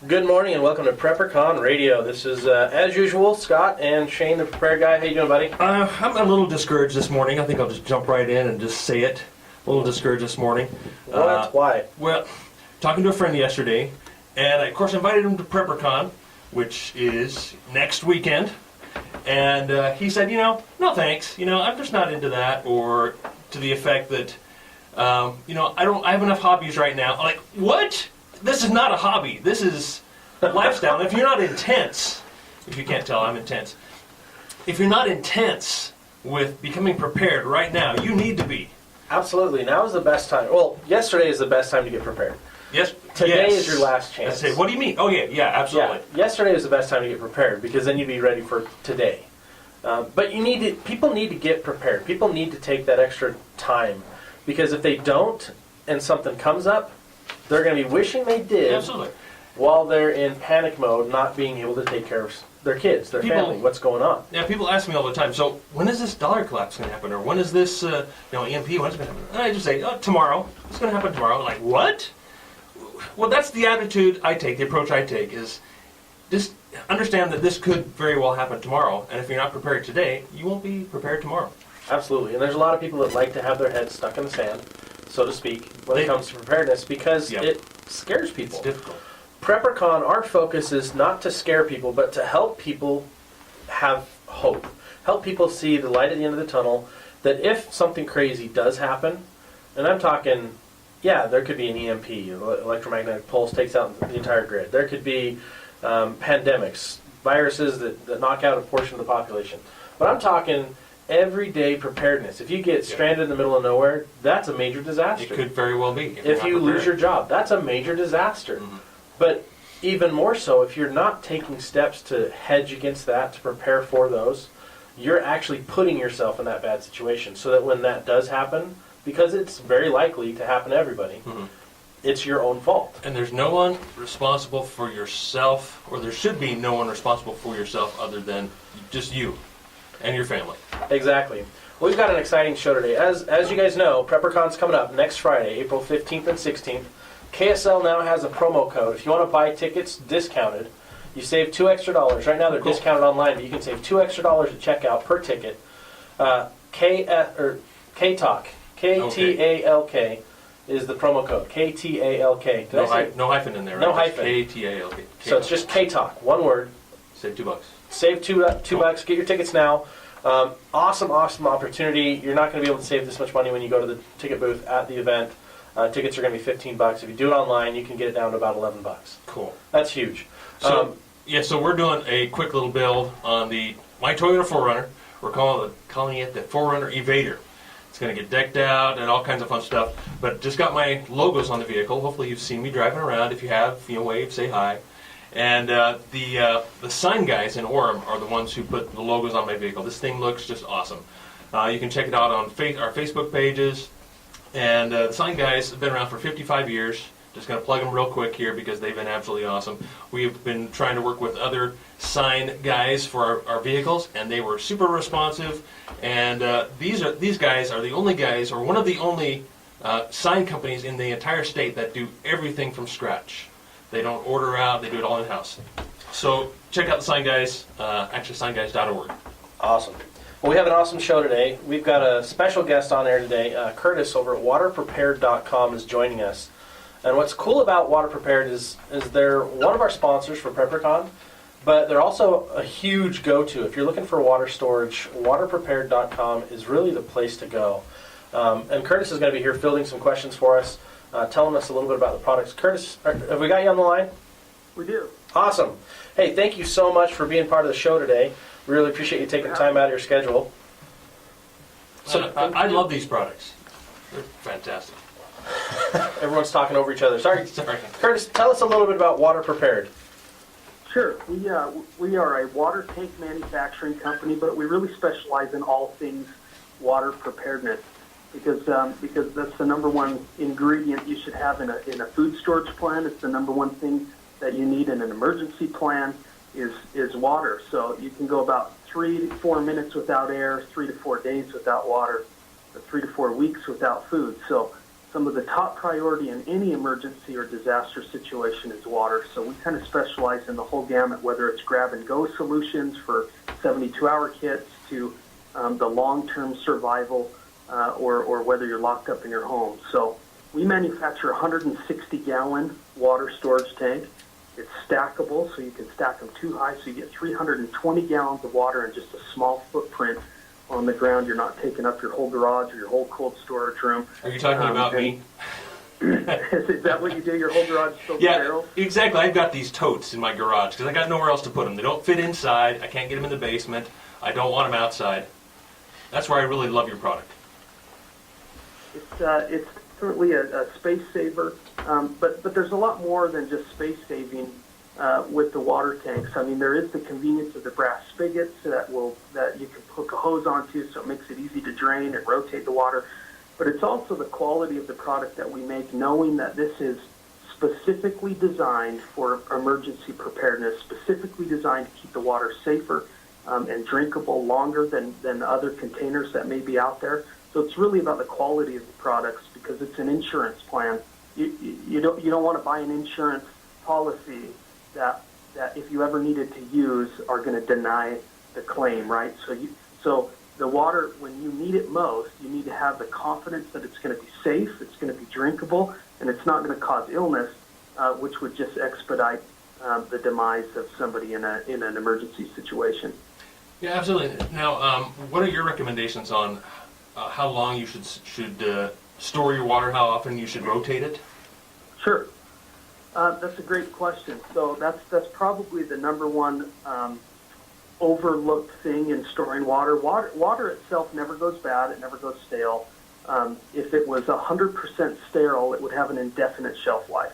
Good morning and welcome to PrepperCon Radio. This is, as usual, Scott and Shane, the Prepare Guy. How you doing, buddy? I'm a little discouraged this morning. I think I'll just jump right in and just say it. A little discouraged this morning. Why? Well, talking to a friend yesterday, and I, of course, invited him to PrepperCon, which is next weekend. And he said, no thanks. I'm just not into that, or to the effect that, I have enough hobbies right now. I'm like, what? This is not a hobby. This is a lifestyle. And if you're not intense, if you can't tell, I'm intense. If you're not intense with becoming prepared right now, you need to be. Absolutely. Now is the best time. Well, yesterday is the best time to get prepared. Yes. Today is your last chance. What do you mean? Oh, yeah, absolutely. Yeah. Yesterday is the best time to get prepared because then you'd be ready for today. But people need to get prepared. People need to take that extra time because if they don't and something comes up, they're going to be wishing they did. Absolutely. While they're in panic mode, not being able to take care of their kids, their family, what's going on. Yeah, people ask me all the time, so when is this dollar collapse going to happen? Or when is this, EMP, when is it going to happen? And I just say, tomorrow. It's going to happen tomorrow. I'm like, what? Well, that's the attitude I take, the approach I take, is just understand that this could very well happen tomorrow, and if you're not prepared today, you won't be prepared tomorrow. Absolutely, and there's a lot of people that like to have their heads stuck in the sand, so to speak, when it comes to preparedness, because it scares people. It's difficult. PrepperCon, our focus is not to scare people, but to help people have hope. Help people see the light at the end of the tunnel, that if something crazy does happen, and I'm talking, there could be an EMP, electromagnetic pulse takes out the entire grid. There could be pandemics, viruses that knock out a portion of the population. But I'm talking everyday preparedness. If you get stranded in the middle of nowhere, that's a major disaster. It could very well be. If you lose your job, that's a major disaster. Mm-hmm. But even more so, if you're not taking steps to hedge against that, to prepare for those, you're actually putting yourself in that bad situation so that when that does happen, because it's very likely to happen to everybody, it's your own fault. And there's no one responsible for yourself, or there should be no one responsible for yourself other than just you and your family. Exactly. We've got an exciting show today. As you guys know, PrepperCon's coming up next Friday, April 15th and 16th. KSL now has a promo code. If you want to buy tickets discounted, you save $2 extra. Right now they're discounted online, but you can save $2 extra at checkout per ticket. KTALK, KTALK is the promo code. KTALK. No hyphen in there, right? No hyphen. KTALK. So it's just KTALK, one word. Save $2. Save $2. Get your tickets now. Awesome opportunity. You're not going to be able to save this much money when you go to the ticket booth at the event. Tickets are going to be $15. If you do it online, you can get it down to about $11. Cool. That's huge. So we're doing a quick little build on my Toyota 4Runner. We're calling it the 4Runner Evader. It's going to get decked out and all kinds of fun stuff. But just got my logos on the vehicle. Hopefully you've seen me driving around. If you have, wave, say hi. And the sign guys in Orem are the ones who put the logos on my vehicle. This thing looks just awesome. You can check it out on our Facebook pages. And the sign guys have been around for 55 years. Just going to plug them real quick here because they've been absolutely awesome. We've been trying to work with other sign guys for our vehicles, and they were super responsive. And these guys are the only guys, or one of the only sign companies in the entire state that do everything from scratch. They don't order out; they do it all in-house. So check out the sign guys, sign-guys.org. Awesome. Well, we have an awesome show today. We've got a special guest on air today. Curtis over at waterprepared.com is joining us. And what's cool about Water Prepared is they're one of our sponsors for PrepperCon, but they're also a huge go-to. If you're looking for water storage, waterprepared.com is really the place to go. And Curtis is going to be here fielding some questions for us, telling us a little bit about the products. Curtis, have we got you on the line? We do. Awesome. Hey, thank you so much for being part of the show today. Really appreciate you taking time out of your schedule. So I love these products. They're fantastic. Everyone's talking over each other. Sorry. Curtis, tell us a little bit about Water Prepared. Sure. We are a water tank manufacturing company, but we really specialize in all things water preparedness because that's the number one ingredient you should have in a food storage plan. It's the number one thing that you need in an emergency plan is water. So you can go about 3 to 4 minutes without air, 3 to 4 days without water, or 3 to 4 weeks without food. So some of the top priority in any emergency or disaster situation is water. So we kind of specialize in the whole gamut, whether it's grab-and-go solutions for 72-hour kits to the long-term survival, or whether you're locked up in your home. So we manufacture a 160-gallon water storage tank. It's stackable, so you can stack them too high, so you get 320 gallons of water in just a small footprint on the ground. You're not taking up your whole garage or your whole cold storage room. Are you talking about me? Is that what you do? Your whole garage is filled with Yeah, barrels? exactly. I've got these totes in my garage because I got nowhere else to put them. They don't fit inside. I can't get them in the basement. I don't want them outside. That's why I really love your product. It's certainly a space saver, but there's a lot more than just space saving with the water tanks. I mean, there is the convenience of the brass spigots that you can hook a hose onto, so it makes it easy to drain and rotate the water. But it's also the quality of the product that we make, knowing that this is specifically designed for emergency preparedness, specifically designed to keep the water safer and drinkable longer than other containers that may be out there. So it's really about the quality of the products, because it's an insurance plan. You don't want to buy an insurance policy that if you ever needed to use are going to deny the claim, right? So the water, when you need it most, you need to have the confidence that it's going to be safe, it's going to be drinkable, and it's not going to cause illness, which would just expedite the demise of somebody in an emergency situation. Yeah, absolutely. Now, what are your recommendations on how long you should store your water, how often you should rotate it? Sure. That's a great question. So that's probably the number one overlooked thing in storing water. Water itself never goes bad. It never goes stale. If it was 100% sterile, it would have an indefinite shelf life.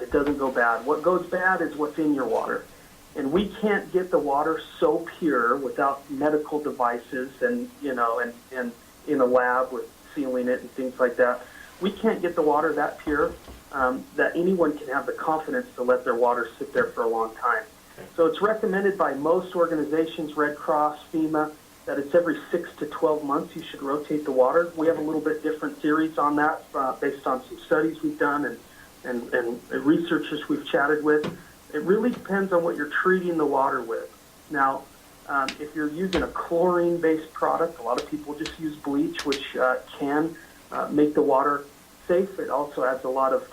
It doesn't go bad. What goes bad is what's in your water. And we can't get the water so pure without medical devices and in a lab with sealing it and things like that. We can't get the water that pure that anyone can have the confidence to let their water sit there for a long time. So it's recommended by most organizations, Red Cross, FEMA, that it's every 6 to 12 months you should rotate the water. We have a little bit different theories on that based on some studies we've done and researchers we've chatted with. It really depends on what you're treating the water with. Now, if you're using a chlorine-based product, a lot of people just use bleach, which can make the water safe. It also adds a lot of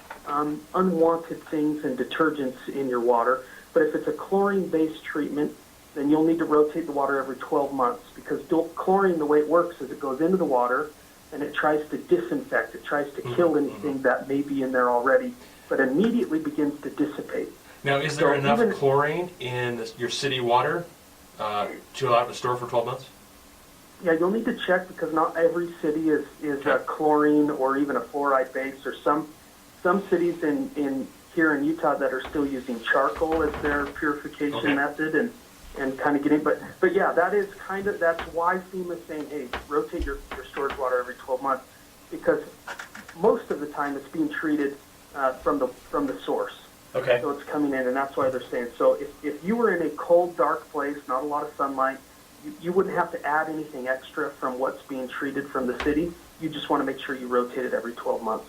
unwanted things and detergents in your water. But if it's a chlorine-based treatment, then you'll need to rotate the water every 12 months, because chlorine, the way it works is it goes into the water and it tries to disinfect. It tries to kill anything that may be in there already, but immediately begins to dissipate. Now, is there enough chlorine in your city water to allow it to store for 12 months? Yeah, you'll need to check, because not every city is chlorine or even a fluoride base. There's some cities here in Utah that are still using charcoal as their purification method and kind of getting, but yeah, that's why FEMA is saying, hey, rotate your storage water every 12 months, because most of the time it's being treated from the source. Okay. So it's coming in, and that's why they're saying, so if you were in a cold, dark place, not a lot of sunlight, you wouldn't have to add anything extra from what's being treated from the city. You just want to make sure you rotate it every 12 months.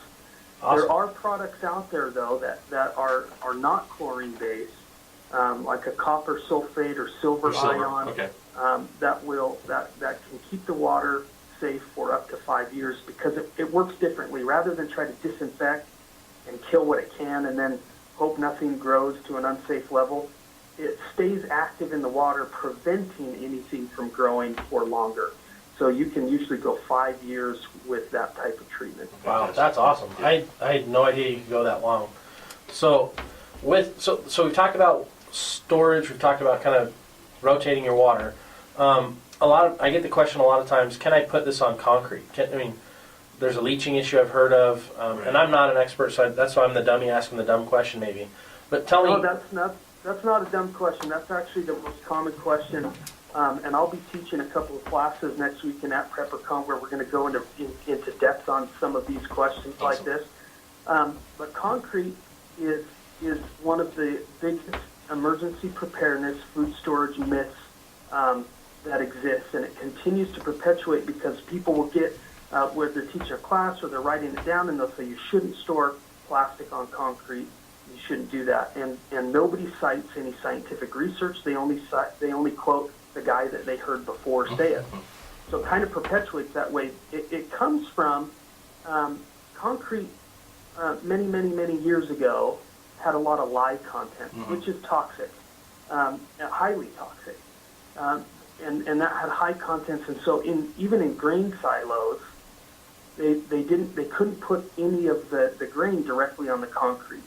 Awesome. There are products out there, though, that are not chlorine-based, like a copper sulfate or silver ion, that can keep the water safe for up to 5 years, because it works differently. Rather than try to disinfect and kill what it can and then hope nothing grows to an unsafe level, it stays active in the water, preventing anything from growing for longer. So you can usually go 5 years with that type of treatment. Wow, that's awesome. I had no idea you could go that long. So we've talked about storage. We've talked about kind of rotating your water. I get the question a lot of times: can I put this on concrete? There's a leaching issue I've heard of, and I'm not an expert, so that's why I'm the dummy asking the dumb question, maybe. But tell me. No, that's not a dumb question. That's actually the most common question. And I'll be teaching a couple of classes next week in at PrepperCon where we're going to go into depth on some of these questions like this. But concrete is one of the biggest emergency preparedness food storage myths that exists, and it continues to perpetuate because people will get where they're teaching a class or they're writing it down, and they'll say you shouldn't store plastic on concrete. You shouldn't do that. And nobody cites any scientific research. They only quote the guy that they heard before say it. So it kind of perpetuates that way. It comes from concrete many years ago had a lot of lye content, which is toxic, highly toxic. And that had high contents, and so even in grain silos, they couldn't put any of the grain directly on the concrete.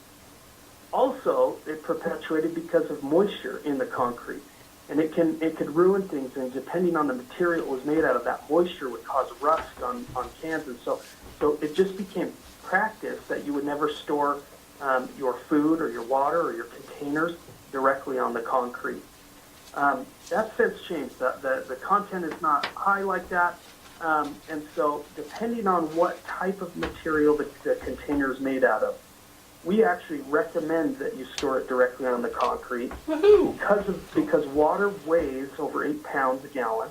Also, it perpetuated because of moisture in the concrete, and it could ruin things. And depending on the material it was made out of, that moisture would cause rust on cans, and so it just became practice that you would never store your food or your water or your containers directly on the concrete. That's since changed. The content is not high like that, and so depending on what type of material the container is made out of, we actually recommend that you store it directly on the concrete. Woohoo! because water weighs over 8 pounds a gallon,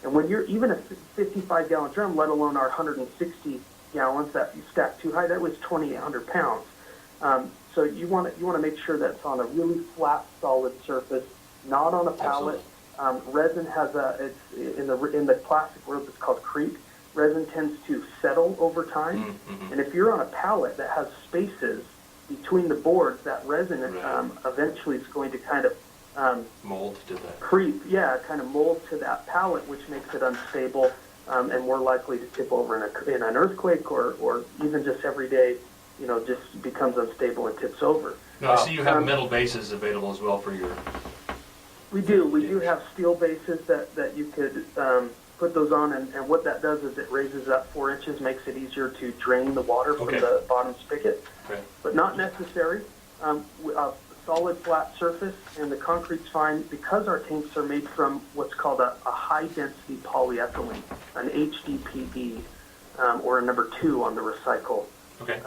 and when you're even a 55-gallon drum, let alone our 160 gallons that you stack too high, that weighs 2,800 pounds. So you want to make sure that's on a really flat, solid surface, not on a pallet. Resin has it's in the plastic world, it's called creep. Resin tends to settle over time, and if you're on a pallet that has spaces between the boards, that resin eventually is going to kind of mold to that. Creep, kind of mold to that pallet, which makes it unstable and more likely to tip over in an earthquake or even just every day, just becomes unstable and tips over. Now, I see you have metal bases available as well for your... We do have steel bases that you could put those on, and what that does is it raises up 4 inches, makes it easier to drain the water from the bottom spigot, but not necessary. A solid flat surface, and the concrete's fine because our tanks are made from what's called a high-density polyethylene, an HDPE, or a number 2 on the recycle. Okay.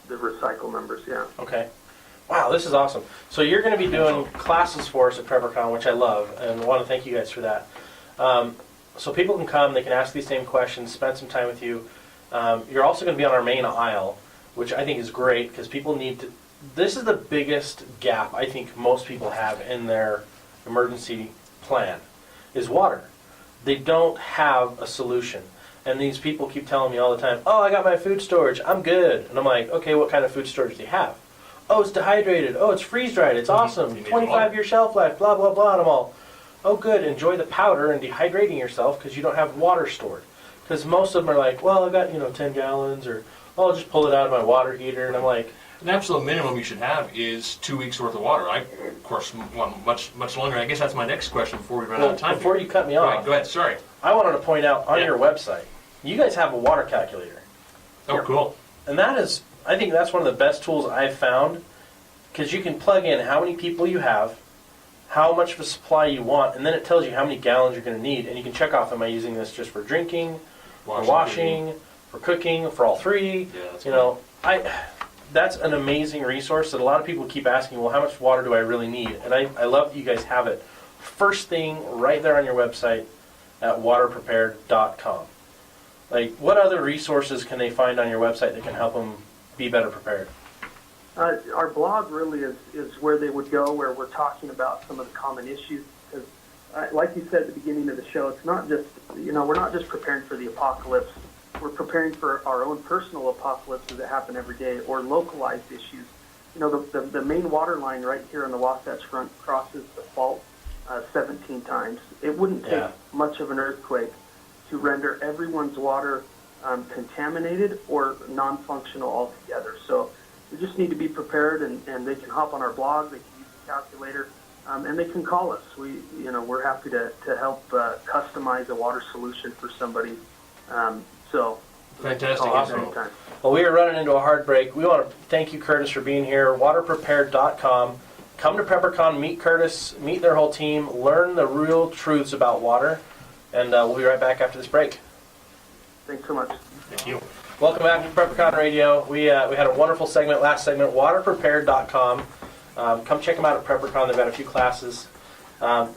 The recycle numbers, Okay. Wow, this is awesome. So you're going to be doing classes for us at PrepperCon, which I love, and want to thank you guys for that. So people can come, they can ask these same questions, spend some time with you. You're also going to be on our main aisle, which I think is great because people need to... This is the biggest gap I think most people have in their emergency plan, is water. They don't have a solution. And these people keep telling me all the time, oh, I got my food storage, I'm good. And I'm like, okay, what kind of food storage do you have? Oh, it's dehydrated. Oh, it's freeze-dried. It's awesome. 25-year shelf life, blah, blah, blah. And I'm all, oh, good. Enjoy the powder and dehydrating yourself because you don't have water stored. Because most of them are like, well, I got, 10 gallons, or oh, I'll just pull it out of my water heater. And I'm like... An absolute minimum you should have is 2 weeks worth of water. I, of course, want much longer. I guess that's my next question before we run out of time. Before you cut me off. Go ahead. Sorry. I wanted to point out on your website, you guys have a water calculator. Oh, cool. And that is... I think that's one of the best tools I've found, because you can plug in how many people you have, how much of a supply you want, and then it tells you how many gallons you're going to need. And you can check off, am I using this just for drinking, for washing, for cooking, for all three? Yeah, that's that's an amazing resource that a lot of people keep asking, well, how much water do I really need? And I love that you guys have it first thing right there on your website at waterprepared.com. Like, what other resources can they find on your website that can help them be better prepared? Our blog really is where they would go, where we're talking about some of the common issues. Because, like you said at the beginning of the show, it's not just, we're not just preparing for the apocalypse. We're preparing for our own personal apocalypses that happen every day, or localized issues. The main water line right here on the Wasatch Front crosses the fault 17 times. It wouldn't take much of an earthquake to render everyone's water contaminated or non-functional altogether. So we just need to be prepared, and they can hop on our blog, they can use the calculator, and they can call us. We're happy to help customize a water solution for somebody. Fantastic. Awesome. Well, we are running into a hard break. We want to thank you, Curtis, for being here. Waterprepared.com. Come to PrepperCon, meet Curtis, meet their whole team, learn the real truths about water, and we'll be right back after this break. Thanks so much. Thank you. Welcome back to PrepperCon Radio. We had a wonderful segment, last segment, waterprepared.com. Come check them out at PrepperCon. They've got a few classes.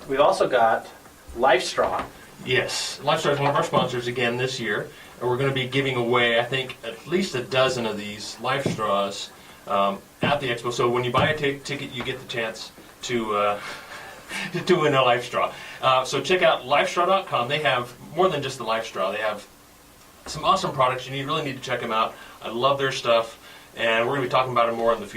We've also got LifeStraw. Yes, LifeStraw is one of our sponsors again this year. and we're going to be giving away, I think, at least a dozen of these life straws at the expo. So when you buy a ticket, you get the chance to win a life straw. So check out lifestraw.com. They have more than just the life straw. They have some awesome products. You really need to check them out. I love their stuff, and we're going to be talking about it more in the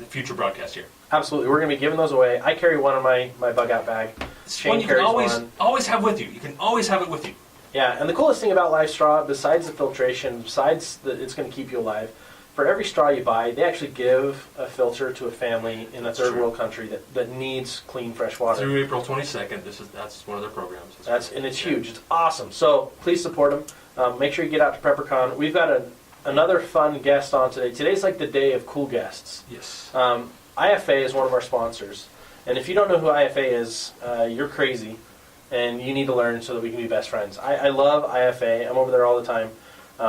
future broadcast here. Absolutely. We're going to be giving those away. I carry one in my bug out bag. It's one you can always have with you. You can always have it with you. Yeah, and the coolest thing about Life Straw, besides the filtration, besides that it's going to keep you alive, for every straw you buy, they actually give a filter to a family in a third world country that needs clean, fresh water. Through April 22nd, that's one of their programs. And it's huge. It's awesome. So please support them. Make sure you get out to PrepperCon. We've got another fun guest on today. Today's like the day of cool guests. Yes. IFA is one of our sponsors. And if you don't know who IFA is, you're crazy. And you need to learn so that we can be best friends. I love IFA. I'm over there all the time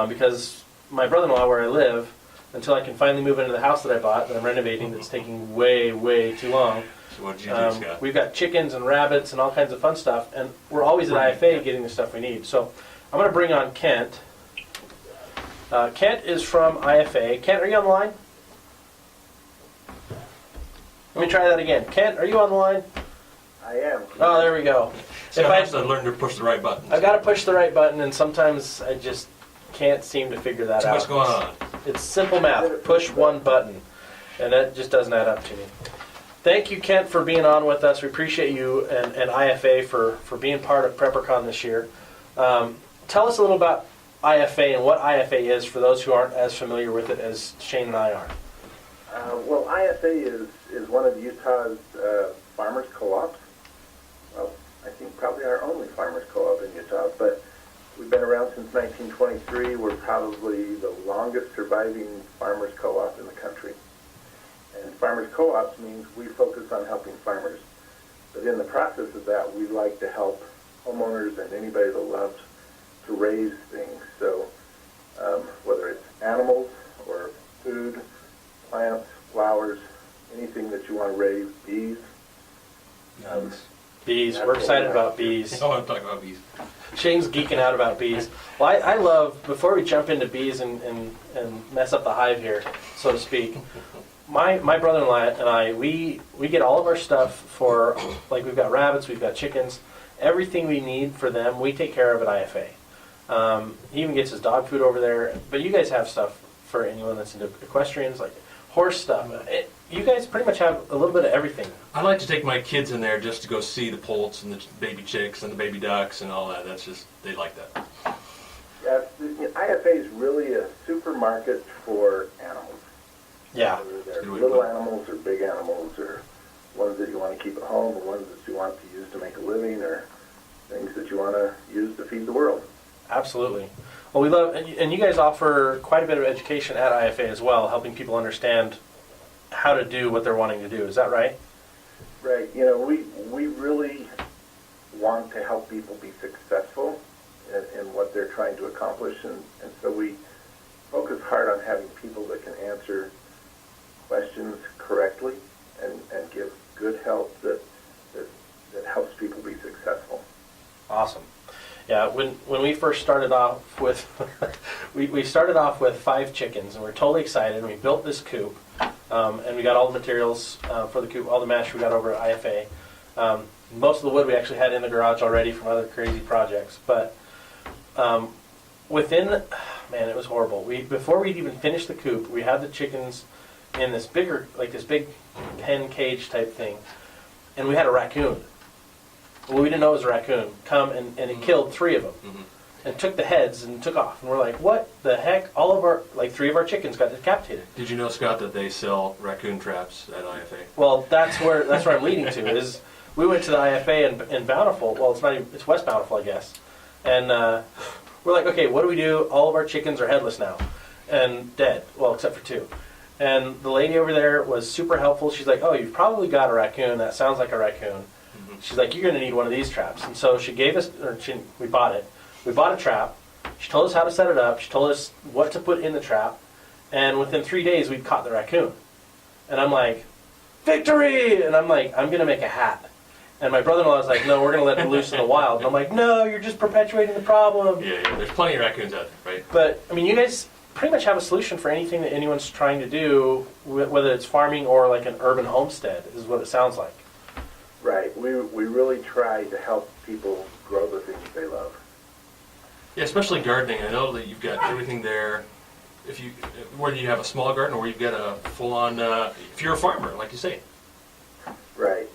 because my brother-in-law, where I live, until I can finally move into the house that I bought, that I'm renovating, that's taking way, way too long. So what did you do, Scott? We've got chickens and rabbits and all kinds of fun stuff, and we're always at IFA getting the stuff we need. So I'm going to bring on Kent. Kent is from IFA. Kent, are you on the line? Let me try that again. Kent, are you on the line? I am. Oh, there we go. So I have to learn to push the right button. I've got to push the right button, and sometimes I just can't seem to figure that out. What's going on? It's simple math. Push one button, and that just doesn't add up to me. Thank you, Kent, for being on with us. We appreciate you and IFA for being part of PrepperCon this year. Tell us a little about IFA and what IFA is for those who aren't as familiar with it as Shane and I are. Well, IFA is one of Utah's farmers co-ops. Well, I think probably our only farmers co-op in Utah, but we've been around since 1923. We're probably the longest surviving farmers co-op in the country. And farmers co-ops means we focus on helping farmers. But in the process of that, we like to help homeowners and anybody that loves to raise things. So whether it's animals or food, plants, flowers, anything that you want to raise, bees. Bees. We're excited about bees. I want to talk about bees. Shane's geeking out about bees. Well, I love, before we jump into bees and mess up the hive here, so to speak, my brother-in-law and I, we get all of our stuff for, like we've got rabbits, we've got chickens, everything we need for them, we take care of at IFA. He even gets his dog food over there, but you guys have stuff for anyone that's into equestrians, like horse stuff. You guys pretty much have a little bit of everything. I like to take my kids in there just to go see the poults and the baby chicks and the baby ducks and all that. That's just, they like that. Yeah, IFA is really a supermarket for animals. Yeah. Whether they're little animals or big animals, or ones that you want to keep at home, or ones that you want to use to make a living, or things that you want to use to feed the world. Absolutely. Well, we love, and you guys offer quite a bit of education at IFA as well, helping people understand how to do what they're wanting to do. Is that right? Right. You know, we really want to help people be successful in what they're trying to accomplish, and so we focus hard on having people that can answer questions correctly and give good help that helps people be successful. Awesome. Yeah, when we first started off with, we started off with 5 chickens, and we were totally excited, and we built this coop, and we got all the materials for the coop, all the mesh we got over at IFA. Most of the wood we actually had in the garage already from other crazy projects, but within, man, it was horrible. Before we'd even finished the coop, we had the chickens in this bigger, like this big pen cage type thing, and we had a raccoon. Well, we didn't know it was a raccoon. Come and it killed 3 of them, and took the heads and took off. And we're like, what the heck? All of our, like 3 of our chickens got decapitated. Did you know, Scott, that they sell raccoon traps at IFA? Well, that's where I'm leading to. Is we went to the IFA in Bountiful. Well, it's West Bountiful, I guess. And we're like, okay, what do we do? All of our chickens are headless now and dead. Well, except for 2. And the lady over there was super helpful. She's like, oh, you've probably got a raccoon. That sounds like a raccoon. She's like, you're going to need one of these traps. And so she gave us, we bought it. We bought a trap. She told us how to set it up. She told us what to put in the trap. And within 3 days, we'd caught the raccoon. And I'm like, victory! And I'm like, I'm going to make a hat. And my brother-in-law was like, no, we're going to let them loose in the wild. And I'm like, no, you're just perpetuating the problem. Yeah, there's plenty of raccoons out there, right? But, I mean, you guys pretty much have a solution for anything that anyone's trying to do, whether it's farming or like an urban homestead, is what it sounds like. Right. We really try to help people grow the things they love. Yeah, especially gardening. I know that you've got everything there. Whether you have a small garden or you've got a full-on, if you're a farmer, like you say. Right.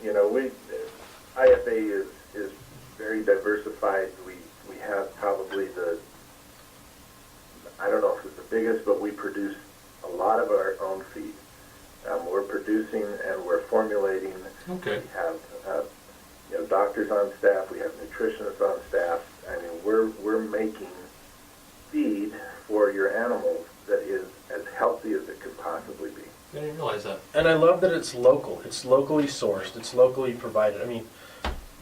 IFA is very diversified. We have probably I don't know if it's the biggest, but we produce a lot of our own feed. We're producing and we're formulating. Okay. We have doctors on staff. We have nutritionists on staff. I mean, we're making feed for your animals that is as healthy as it could possibly be. I didn't realize that. And I love that it's local. It's locally sourced. It's locally provided. I mean,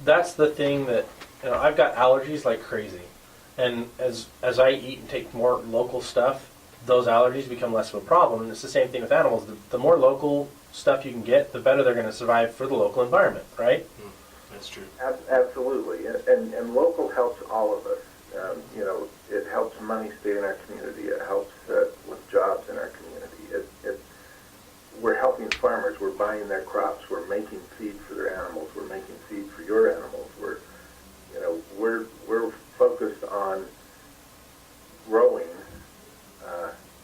that's the thing that, I've got allergies like crazy. And as I eat and take more local stuff, those allergies become less of a problem. And it's the same thing with animals. The more local stuff you can get, the better they're going to survive for the local environment, right? That's true. Absolutely. And local helps all of us. It helps money stay in our community. It helps with jobs in our community. We're helping farmers. We're buying their crops. We're making feed for their animals. We're making feed for your animals. We're focused on growing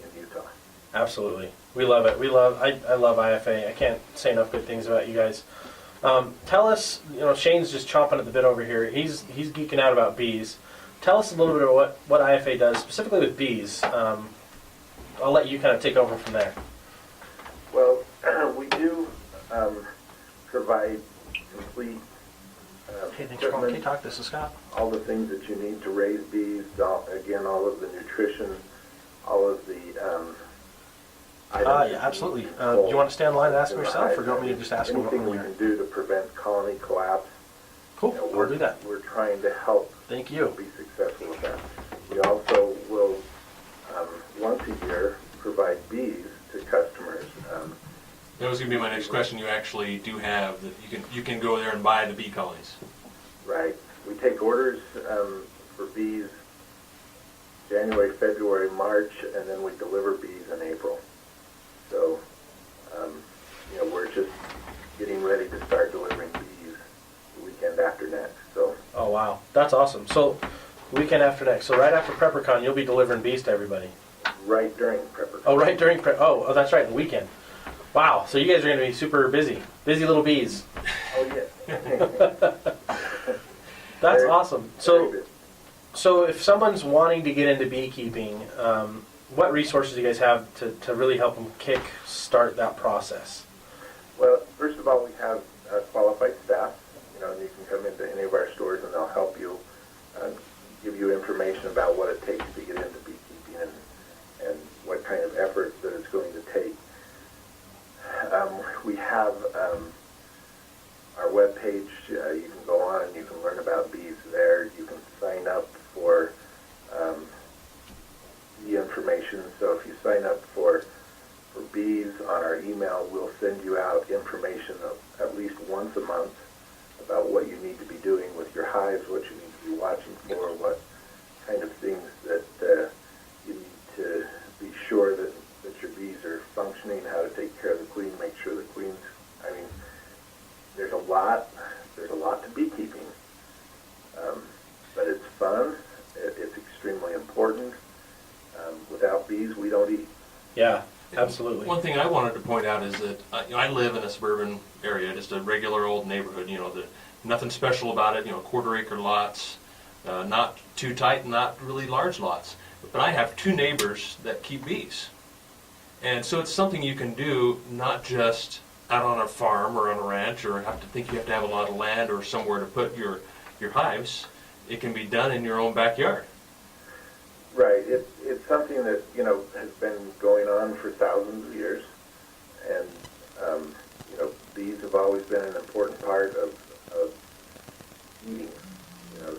in Utah. Absolutely. We love it. I love IFA. I can't say enough good things about you guys. Tell us, Shane's just chomping at the bit over here. He's geeking out about bees. Tell us a little bit about what IFA does, specifically with bees. I'll let you kind of take over from there. Well, we do provide complete Hey, thanks for calling. Can you talk? This is Scott. all the things that you need to raise bees. Again, all of the nutrition, all of the items. Yeah, absolutely. Do you want to stay on the line and ask him yourself, or do you want me to just ask him? Anything we can do to prevent colony collapse. Cool. We'll do that. We're trying to help. Thank you. Be successful with that. We also will once a year provide bees to customers. That was going to be my next question. You actually do have that you can go there and buy the bee colonies. Right. We take orders for bees January, February, March, and then we deliver bees in April. So, we're just getting ready to start delivering bees the weekend after next. So. Oh, wow. That's awesome. So, weekend after next. So, right after PrepperCon, you'll be delivering bees to everybody. Right during PrepperCon. Oh, right during Oh, that's right, the weekend. Wow. So, you guys are going to be super busy. Busy little bees. Oh, yeah. That's awesome. So if someone's wanting to get into beekeeping, what resources do you guys have to really help them start that process? Well, first of all, we have qualified staff. And you can come into any of our stores and they'll help you, give you information about what it takes to get into beekeeping and what kind of effort that it's going to take. We have our webpage. You can go on and you can learn about bees there. You can sign up for the information. So if you sign up for bees on our email, we'll send you out information at least once a month about what you need to be doing with your hives, what you need to be watching for, what kind of things that you need to be sure that your bees are functioning, how to take care of the queen, make sure the queen's, there's a lot to beekeeping, but it's fun, it's extremely important. Without bees, we don't eat. Yeah, absolutely. One thing I wanted to point out is that I live in a suburban area, just a regular old neighborhood, nothing special about it, quarter-acre lots, not too tight, not really large lots. But I have 2 neighbors that keep bees. And so it's something you can do, not just out on a farm or on a ranch, or have to have a lot of land or somewhere to put your hives. It can be done in your own backyard. Right. It's something that, has been going on for thousands of years. And, bees have always been an important part of eating.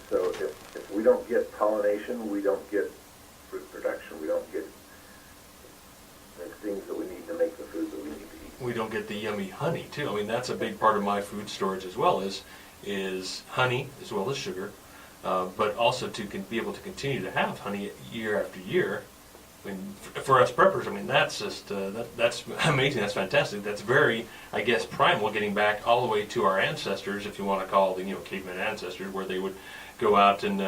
So if we don't get pollination, we don't get fruit production. We don't get the things that we need to make the food that we need to eat. We don't get the yummy honey, too. That's a big part of my food storage as well, is is honey as well as sugar, but also to be able to continue to have honey year after year. I mean, for us preppers, I mean, that's just that's amazing. That's fantastic. That's very, I guess, primal. Getting back all the way to our ancestors, if you want to call the caveman ancestors, where they would go out and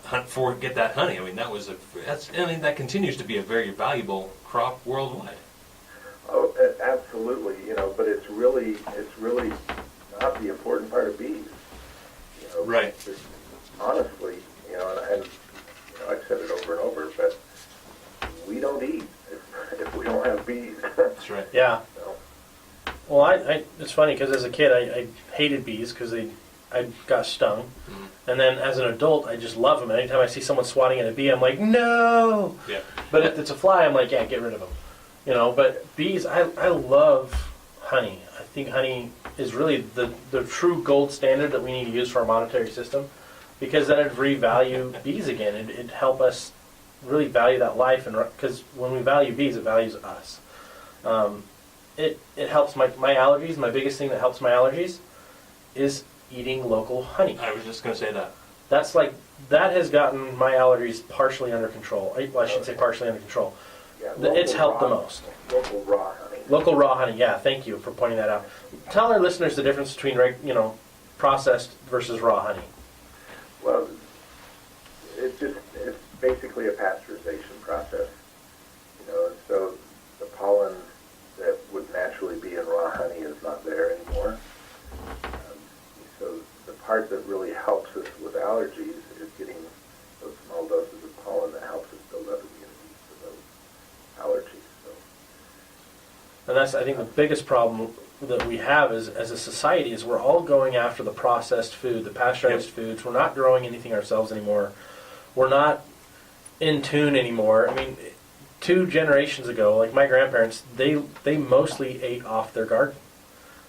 hunt for get that honey. I mean, that continues to be a very valuable crop worldwide. Oh, absolutely. But it's really not the important part of bees. Right. Just honestly, and I've said it over and over, but we don't eat if we don't have bees. That's right. Yeah. So, Well, it's funny because as a kid I hated bees because I got stung, and then as an adult I just love them. And anytime I see someone swatting at a bee, I'm like, no. Yeah. But if it's a fly, I'm like, yeah, get rid of them. But bees, I love honey. I think honey is really the true gold standard that we need to use for our monetary system, because then it'd revalue bees again. It'd help us really value that life, and because when we value bees, it values us. It helps my allergies. My biggest thing that helps my allergies is eating local honey. I was just going to say that. That has gotten my allergies partially under control. Well, I should say partially under control. yeah, It's helped the raw- most. Local raw honey. Local raw honey, yeah, thank you for pointing that out. Tell our listeners the difference between processed versus raw honey. Well, it's basically a pasteurization process. So the pollen that would naturally be in raw honey is not there anymore. So the part that really helps us with allergies is getting those small doses of pollen that helps us build up immunity for those allergies. So, And that's, I think, the biggest problem that we have as a society is we're all going after the processed food, the pasteurized foods. We're not growing anything ourselves anymore. We're not in tune anymore. I mean, 2 generations ago, like my grandparents, they mostly ate off their garden.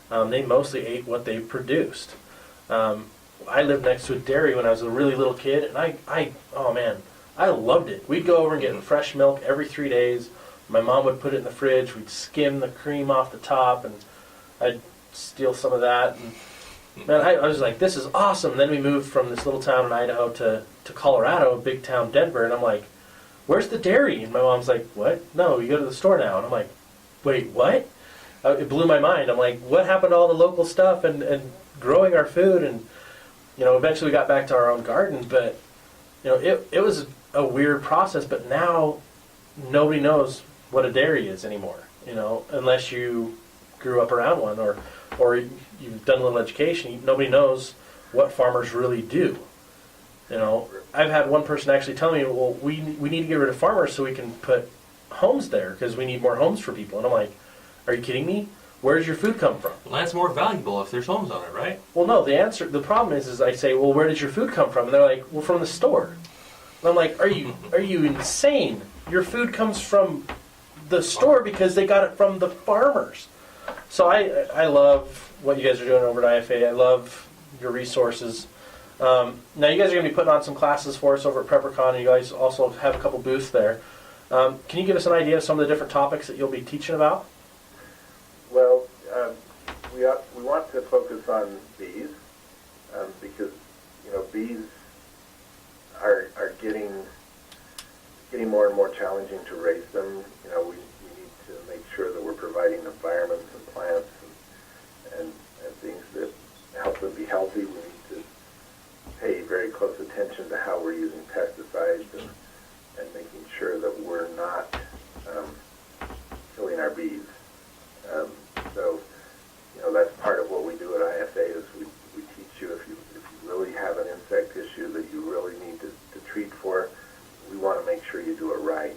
They mostly ate what they produced. I lived next to a dairy when I was a really little kid, and I loved it. We'd go over and get fresh milk every 3 days. My mom would put it in the fridge. We'd skim the cream off the top, and I'd steal some of that. And man, I was like, this is awesome. And then we moved from this little town in Idaho to Colorado, a big town, Denver, and I'm like, where's the dairy? And my mom's like, what? No, you go to the store now. And I'm like, wait, what? It blew my mind. I'm like, what happened to all the local stuff and growing our food? And eventually we got back to our own garden, but it was a weird process. But now nobody knows what a dairy is anymore, unless you grew up around one or you've done a little education. Nobody knows what farmers really do. I've had one person actually tell me, well, we need to get rid of farmers so we can put homes there because we need more homes for people. And I'm like, are you kidding me? Where does your food come from? Well, that's more valuable if there's homes on it, right? Well, no, the problem is I say, well, where does your food come from? And they're like, well, from the store. And I'm like, are you insane? Your food comes from the store because they got it from the farmers. So I love what you guys are doing over at IFA. I love your resources. Now you guys are going to be putting on some classes for us over at PrepperCon, and you guys also have a couple booths there. Can you give us an idea of some of the different topics that you'll be teaching about? well, we want to focus on bees because bees are getting more and more challenging to raise them. We need to make sure that we're providing environments and plants and things that help them be healthy. We need to pay very close attention to how we're using pesticides and making sure that we're not killing our bees. So that's part of what we do at IFA is we teach you if you really have an insect issue that you really need to treat for, we want to make sure you do it right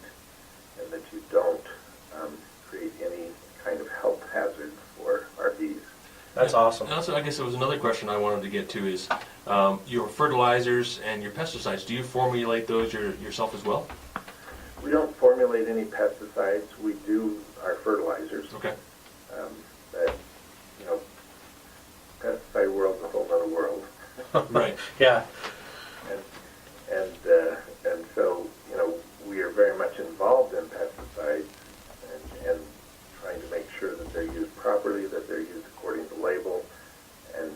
and that you don't create any kind of health hazard for our bees. That's awesome. And also, I guess there was another question I wanted to get to is your fertilizers and your pesticides. Do you formulate those yourself as well? We don't formulate any pesticides. We do our fertilizers. Okay. That, pesticide world's a whole other world. Right. Yeah. And so, we are very much involved in pesticides and trying to make sure that they're used properly, that they're used according to label, and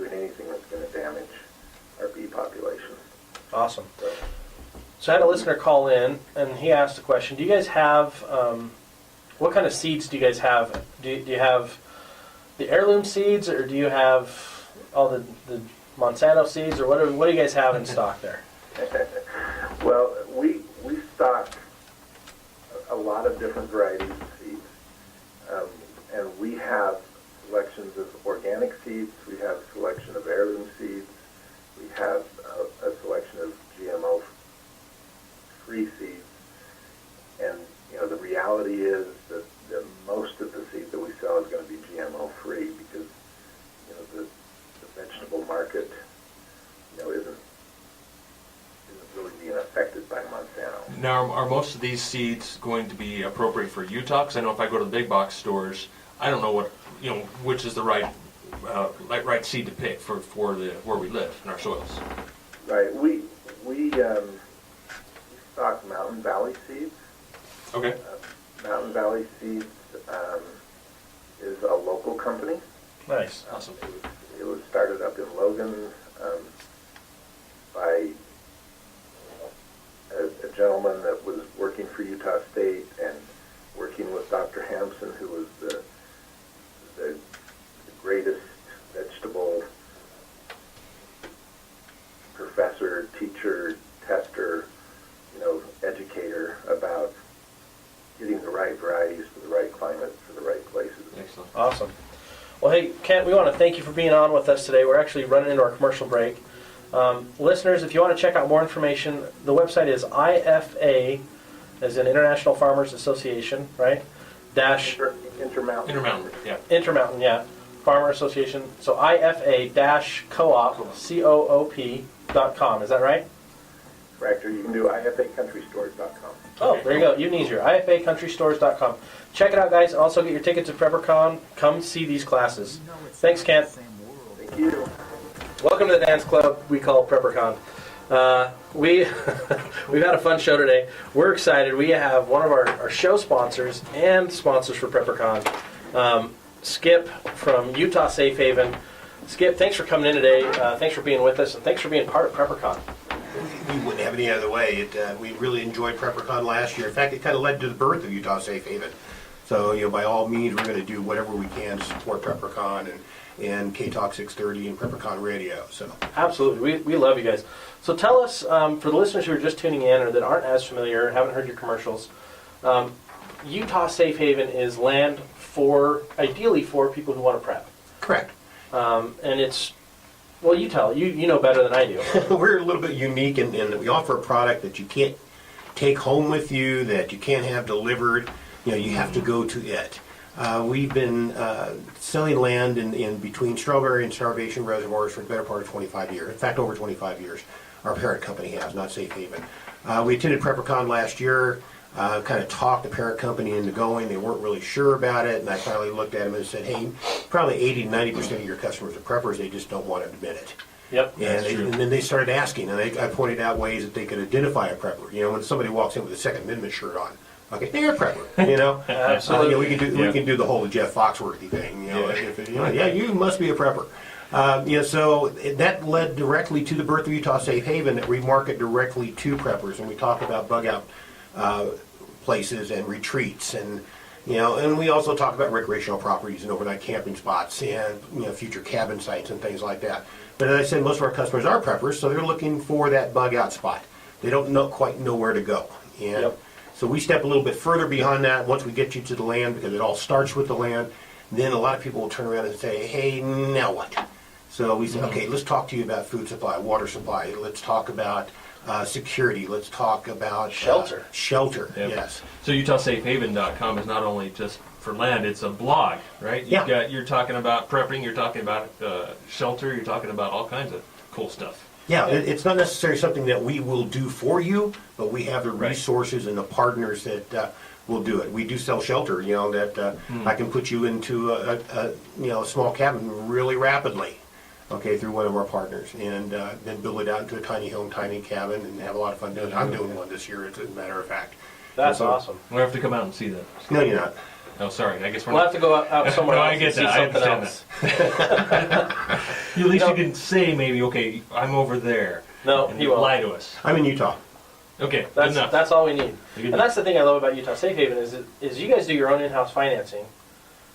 doing anything that's going to damage our bee population. Awesome. So, So I had a listener call in, and he asked a question. Do you guys have, what kind of seeds do you guys have? Do you have the heirloom seeds, or do you have all the Monsanto seeds, or what do you guys have in stock there? well, we stock a lot of different varieties of seeds, and we have selections of organic seeds. We have a selection of heirloom seeds. We have a selection of GMO-free seeds. And the reality is that most of the seed that we sell is going to be GMO-free because the vegetable market isn't really being affected by Monsanto. Now, are most of these seeds going to be appropriate for Utah? Because I know if I go to the big box stores, I don't know which is the right seed to pick for where we live in our soils. Right. We stock Mountain Valley seeds. Okay. Mountain Valley Seeds is a local company. Nice. Awesome. It was started up in Logan by a gentleman that was working for Utah State and working with Dr. Hampson, who was the greatest vegetable professor, teacher, tester, educator about getting the right varieties for the right climate, for the right places. Excellent. Awesome. Well, hey, Kent, we want to thank you for being on with us today. We're actually running into our commercial break. Listeners, if you want to check out more information, the website is IFA, as in International Farmers Association, right? Intermountain. Intermountain, yeah. Intermountain, yeah. Farmer Association. So IFA-coop, COOP.com. Is that right? Correct, or you can do ifacountrystores.com. Oh, there you go. Even easier. IFACountryStores.com. Check it out, guys. And also get your tickets to PrepperCon. Come see these classes. Thanks, Kent. Thank you. Welcome to the dance club we call PrepperCon. We've had a fun show today. We're excited. We have one of our show sponsors and sponsors for PrepperCon, Skip from Utah Safe Haven. Skip, thanks for coming in today. Thanks for being with us, and thanks for being part of PrepperCon. We wouldn't have it any other way. We really enjoyed PrepperCon last year. In fact, it kind of led to the birth of Utah Safe Haven. So, by all means, we're going to do whatever we can to support PrepperCon and K-Talk 630 and PrepperCon Radio. So Absolutely. We love you guys. So tell us, for the listeners who are just tuning in or that aren't as familiar, haven't heard your commercials, Utah Safe Haven is land ideally for people who want to prep. correct. And it's, well, you tell. You know better than I do. We're a little bit unique in that we offer a product that you can't take home with you, that you can't have delivered. You have to go to it. We've been selling land in between Strawberry and Starvation reservoirs for the better part of 25 years. In fact, over 25 years. Our parent company has, not Safe Haven. We attended PrepperCon last year, kind of talked the parent company into going. They weren't really sure about it, and I finally looked at them and said, hey, probably 80 to 90% of your customers are preppers. They just don't want to admit it. Yep. And then they started asking, and I pointed out ways that they could identify a prepper. When somebody walks in with a Second Amendment shirt on, okay, they're a prepper. Absolutely. We can do the whole Jeff Foxworthy thing. Yeah, you must be a prepper. So that led directly to the birth of Utah Safe Haven, that we market directly to preppers, and we talk about bug out places and retreats, and we also talk about recreational properties and overnight camping spots and future cabin sites and things like that. But as I said, most of our customers are preppers, so they're looking for that bug out spot. They don't quite know where to go. And so we step a little bit further beyond that once we get you to the land, because it all starts with the land. Then a lot of people will turn around and say, hey, now what? So we say, okay, let's talk to you about food supply, water supply. Let's talk about security. Let's talk about Shelter. Shelter, Yep. yes. So UtahSafeHaven.com is not only just for land, it's a blog, right? You're talking about prepping, you're talking about shelter, you're talking about all kinds of cool stuff. Yeah, it's not necessarily something that we will do for you, but we have the resources and the partners that will do it. We do sell shelter, that I can put you into a small cabin really rapidly, through one of our partners, and then build it out into a tiny home, tiny cabin, and have a lot of fun doing it. I'm doing one this year, as a matter of fact. That's awesome. We'll have to come out and see that. No, you're not. Oh, sorry. I guess we're We'll not. have to go out somewhere No, else I get and see that. I something understand else. At least No. you can say maybe, okay, I'm over there. No, and he you won't. lie to us. I'm in Utah. Okay, good That's enough. that's all we need. Good And enough. that's the thing I love about Utah Safe Haven is you guys do your own in-house financing,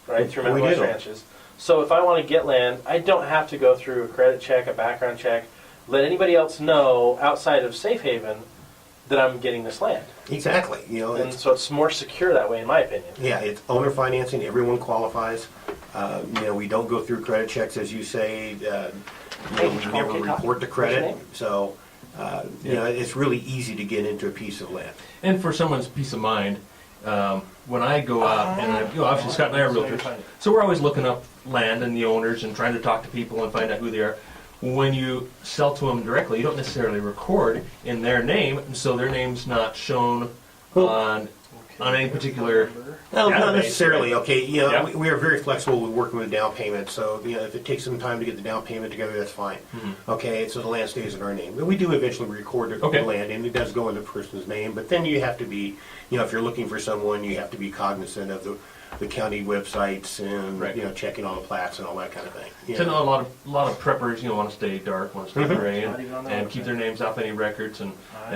right, through We Mountain West do. Ranches. So if I want to get land, I don't have to go through a credit check, a background check, let anybody else know outside of Safe Haven that I'm getting this land. Exactly. You know, And it's, so it's more secure that way, in my opinion. yeah, it's owner financing. Everyone qualifies. You know, we don't go through credit checks, as you say. You know, we never Okay, report the what's your credit. name? So, you know, it's really easy to get into a piece of land. And for someone's peace of mind, when I go out, and obviously Scott and I are realtors, so we're always looking up land and the owners and trying to talk to people and find out who they are. When you sell to them directly, you don't necessarily record in their name, and so their name's not shown on any particular No, not database, necessarily. right? Okay, you know, Yeah. we are very flexible with working with down payment. So, you know, if it takes some time to get the down payment together, that's fine. Okay, so the land stays in our name. But we do eventually record the Okay. land, and it does go in the person's name. But then you have to be, you know, if you're looking for someone, you have to be cognizant of the county websites and, Right. you know, checking all the plats and all that kind of thing. You So know. I know a lot of preppers, you know, want to stay dark, want to stay gray, Not even on their and keep website. their names off any records, and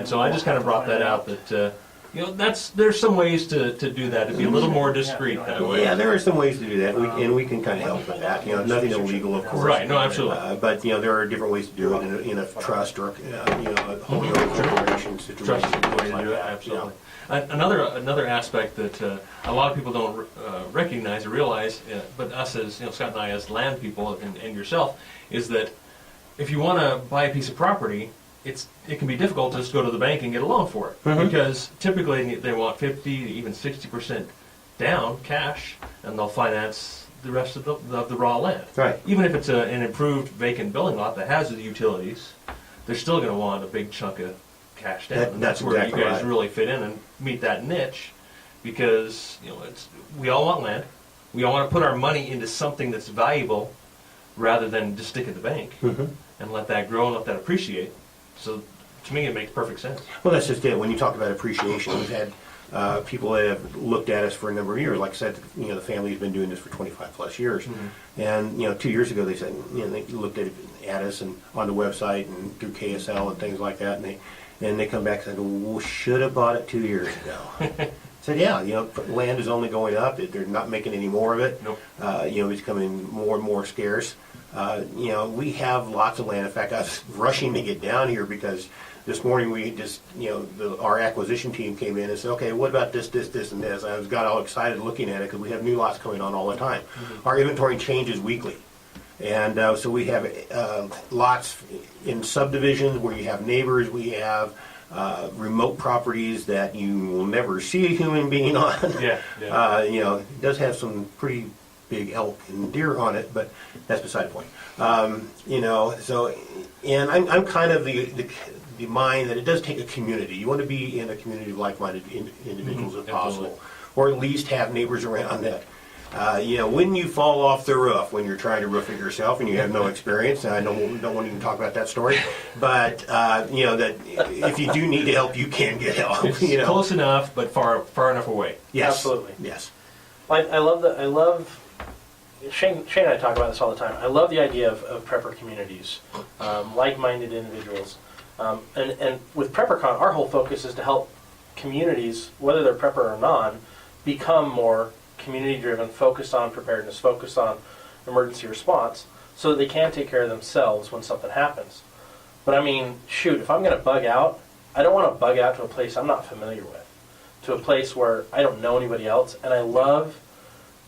so I just kind of brought that out that you know there's some ways to do that to be a little more discreet that way. Yeah, there are some ways to do that, and we can kind of help with that. You know, nothing illegal, of course. Right? No, absolutely. But you know, there are different ways to do it in a trust or you know, a wholly owned corporation situation. Trust is the way things to like do it. that, Absolutely. Another aspect that a lot of people don't recognize or realize, but us as Scott and I as land people and yourself, is that if you want to buy a piece of property, it can be difficult to just go to the bank and get a loan for it because typically they want 50 even 60% down cash, and they'll finance the rest of the raw land. Right. Even if it's an improved vacant building lot that has the utilities, they're still going to want a big chunk of cash down. And That's where exactly you guys right. really fit in and meet that niche, because we all want land. We all want to put our money into something that's valuable rather than just stick it in the bank and let that grow and let that appreciate. So to me, it makes perfect sense. Well, that's just it. When you talk about appreciation, we've had people that have looked at us for a number of years. Like I said, you know, the family's been doing this for 25 plus years. And, you know, 2 years ago they said, you know, they looked at us and on the website and through KSL and things like that. And they come back and say, well, should have bought it 2 years ago. I said, yeah, you know, land is only going up. They're not making any more of it. Nope. You know, it's becoming more and more scarce. You know, we have lots of land. In fact, I was rushing to get down here because this morning we just, you know, our acquisition team came in and said, okay, what about this, and this? And got all excited looking at it because we have new lots coming on all the time. Our inventory changes weekly. And so we have lots in subdivisions where you have neighbors. We have remote properties that you will never see a human being on. Yeah. You know, it does have some pretty big elk and deer on it, but that's beside the point. You know, so, and I'm kind of the mind that it does take a community. You want to be in a community of like-minded individuals if possible, or at least have neighbors around that. You know, when you fall off the roof, when you're trying to roof it yourself and you have no experience, and I don't want to even talk about that story, but you know that if you do need help, you can get help. It's You know, close enough, but far enough away. yes, Absolutely. yes. I love Shane and I talk about this all the time. I love the idea of prepper communities, like-minded individuals. And with PrepperCon, our whole focus is to help communities, whether they're prepper or non, become more community-driven, focused on preparedness, focused on emergency response, so that they can take care of themselves when something happens. But I mean, shoot, if I'm going to bug out, I don't want to bug out to a place I'm not familiar with, to a place where I don't know anybody else. And I love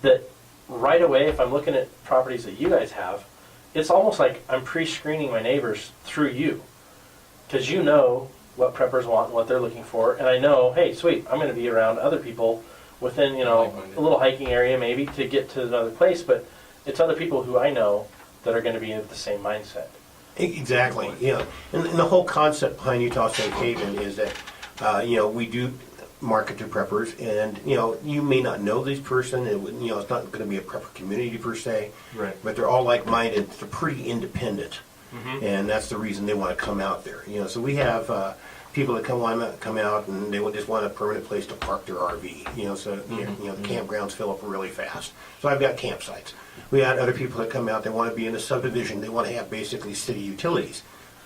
that right away, if I'm looking at properties that you guys have, it's almost like I'm pre-screening my neighbors through you. Because you know what preppers want and what they're looking for, and I know, hey, sweet, I'm going to be around other people within, you know, a little hiking area maybe to get to another place, but it's other people who I know that are going to be of the same mindset. Exactly, yeah. And the whole concept behind Utah Safe Haven is that, you know, we do market to preppers, and, you know, you may not know this person, you know, it's not going to be a prepper community per se, Right. but they're all like-minded, they're pretty independent, and that's the reason they want to come out there. You know, so we have people that come out and they just want a permanent place to park their RV. So the campgrounds fill up really fast. So I've got campsites. We got other people that come out. They want to be in a subdivision. They want to have basically city utilities.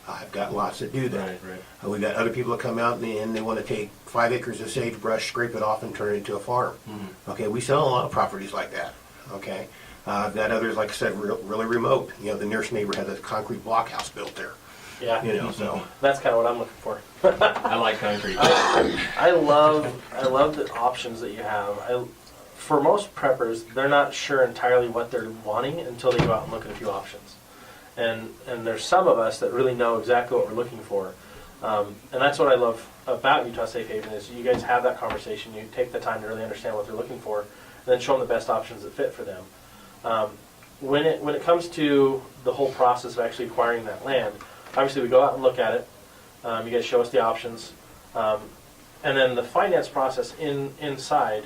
I've got lots that do that. Right. We got other people that come out and they want to take 5 acres of sagebrush, scrape it off, and turn it into a farm. Okay, we sell a lot of properties like that. Okay, I've got others, like I said, really remote. The nearest neighbor has a concrete blockhouse built there. Yeah. So that's kind of what I'm looking for. I like concrete. I love the options that you have. For most preppers, they're not sure entirely what they're wanting until they go out and look at a few options. And there's some of us that really know exactly what we're looking for. And that's what I love about Utah Safe Haven is you guys have that conversation. You take the time to really understand what they're looking for, and then show them the best options that fit for them. When it comes to the whole process of actually acquiring that land, obviously we go out and look at it. You guys show us the options, and then the finance process inside.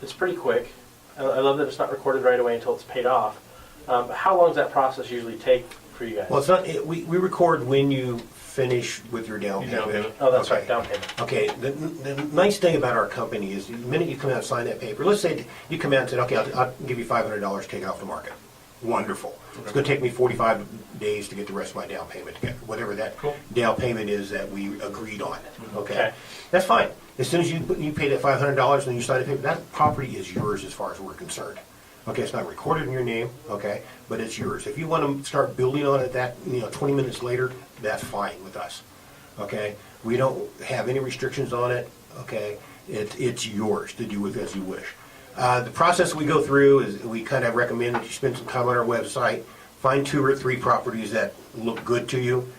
It's pretty quick. I love that it's not recorded right away until it's paid off. How long does that process usually take for you guys? Well, it's not. We record when you finish with your down payment. Oh, that's right, down payment. Okay. The nice thing about our company is the minute you come out and sign that paper, let's say you come out and said, okay, I'll give you $500 to take it off the market. Wonderful. It's going to take me 45 days to get the rest of my down payment together, whatever that down payment is that we agreed on. Okay. That's fine. As soon as you pay that $500 and you sign the paper, that property is yours as far as we're concerned. Okay, it's not recorded in your name, okay, but it's yours. If you want to start building on it 20 minutes later, that's fine with us. Okay? We don't have any restrictions on it, okay? It's yours to do with as you wish. The process we go through is we kind of recommend that you spend some time on our website, find 2 or 3 properties that look good to you,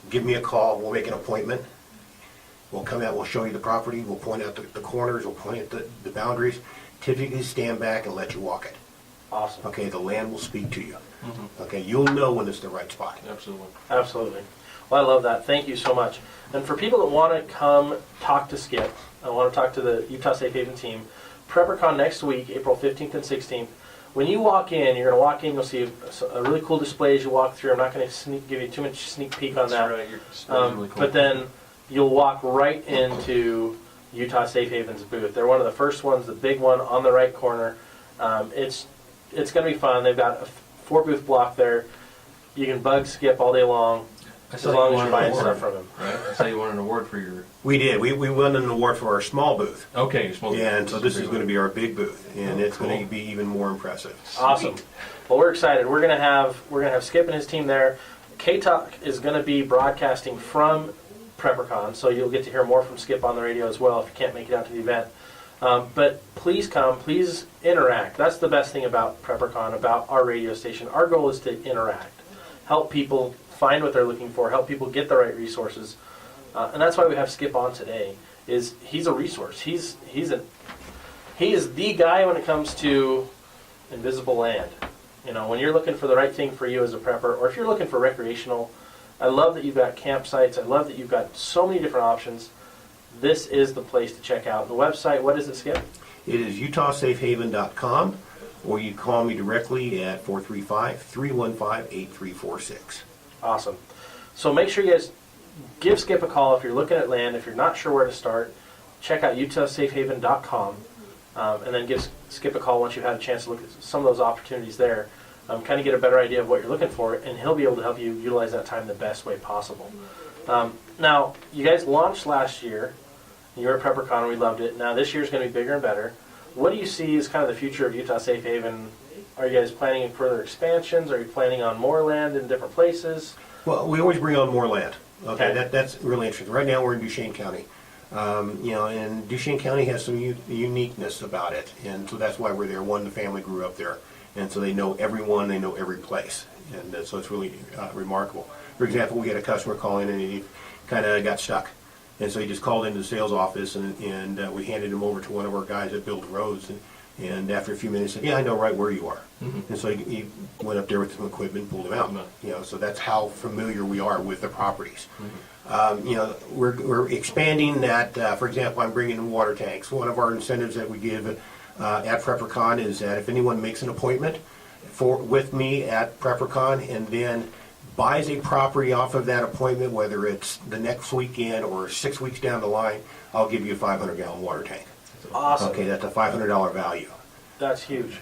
give me a call, we'll make an appointment. We'll come out, we'll show you the property, we'll point out the corners, we'll point out the boundaries, typically stand back and let you walk it. Awesome. Okay, the land will speak to you. Okay, you'll know when it's the right spot. Absolutely. Well, I love that. Thank you so much. And for people that want to come talk to Skip, I want to talk to the Utah Safe Haven team, PrepperCon next week, April 15th and 16th. When you walk in, you're going to walk in, you'll see a really cool display as you walk through. I'm not going to give you too much sneak peek on that. Right. Really cool. But then you'll walk right into Utah Safe Haven's booth. They're one of the first ones, the big one on the right corner. It's going to be fun. They've got a 4-booth block there. You can bug Skip all day long, as long as you're buying stuff from him. Right? I saw you won an award for your... We did. We won an award for our small booth. Okay, small booth. And so this is going to be our big booth, and it's going to be even more impressive. Awesome. Well, we're excited. We're going to have Skip and his team there. K-Talk is going to be broadcasting from PrepperCon, so you'll get to hear more from Skip on the radio as well if you can't make it out to the event. But please come, please interact. That's the best thing about PrepperCon, about our radio station. Our goal is to interact, help people find what they're looking for, help people get the right resources. And that's why we have Skip on today, is he's a resource. He is the guy when it comes to invisible land. When you're looking for the right thing for you as a prepper, or if you're looking for recreational, I love that you've got campsites. I love that you've got so many different options. This is the place to check out. The website, what is it, Skip? It is utahsafehaven.com, or you call me directly at 435-315-8346. Awesome. So make sure you guys give Skip a call if you're looking at land. If you're not sure where to start, check out utahsafehaven.com, and then give Skip a call once you've had a chance to look at some of those opportunities there. Kind of get a better idea of what you're looking for, and he'll be able to help you utilize that time the best way possible. Now, you guys launched last year. You were at PrepperCon, and we loved it. Now, this year's going to be bigger and better. What do you see as kind of the future of Utah Safe Haven? Are you guys planning further expansions? Are you planning on more land in different places? Well, we always bring on more land. Okay, that's really interesting. Right now, we're in Duchesne County. And Duchesne County has some uniqueness about it, and so that's why we're there. One, the family grew up there, and so they know everyone, they know every place, and so it's really remarkable. For example, we had a customer call in, and he kind of got stuck. And so he just called into the sales office, and we handed him over to one of our guys that build roads. And after a few minutes, he said, "Yeah, I know right where you are." And so he went up there with some equipment and pulled him out. So that's how familiar we are with the properties. We're expanding that. For example, I'm bringing in water tanks. One of our incentives that we give at PrepperCon is that if anyone makes an appointment with me at PrepperCon and then buys a property off of that appointment, whether it's the next weekend or 6 weeks down the line, I'll give you a 500-gallon water tank. Awesome. Okay, that's a $500 value. That's huge.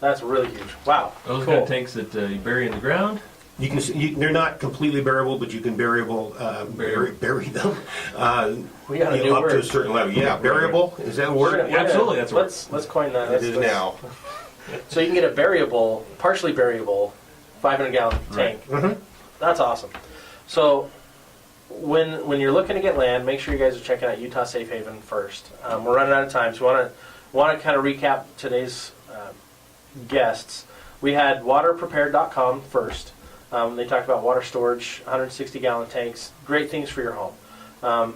That's really huge. Wow. Those cool. kind of tanks that you bury in the ground. You can, they're not completely buriable, but you can bury them. We got a new up to a word. certain level. Yeah, buriable, is that a word? Absolutely, that's a word. Let's coin that. It is now. So you can get a variable, partially variable, 500-gallon tank. Mhm. That's awesome. So when you're looking to get land, make sure you guys are checking out Utah Safe Haven first. We're running out of time, so we want to kind of recap today's guests. We had waterprepared.com first. They talked about water storage, 160-gallon tanks, great things for your home.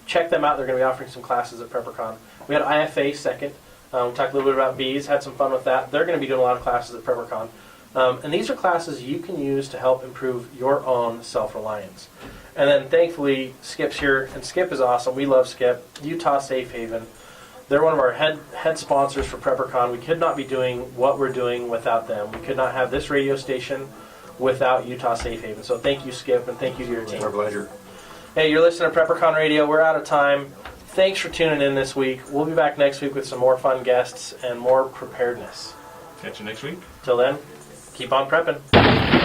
Check them out. They're going to be offering some classes at PrepperCon. We had IFA second. We talked a little bit about bees, had some fun with that. They're going to be doing a lot of classes at PrepperCon. And these are classes you can use to help improve your own self-reliance. And then thankfully, Skip's here, and Skip is awesome. We love Skip. Utah Safe Haven. They're one of our head sponsors for PrepperCon. We could not be doing what we're doing without them. We could not have this radio station without Utah Safe Haven. So thank you, Skip, and thank you to your team. It's our pleasure. Hey, you're listening to PrepperCon Radio. We're out of time. Thanks for tuning in this week. We'll be back next week with some more fun guests and more preparedness. Catch you next week. Till then, keep on prepping.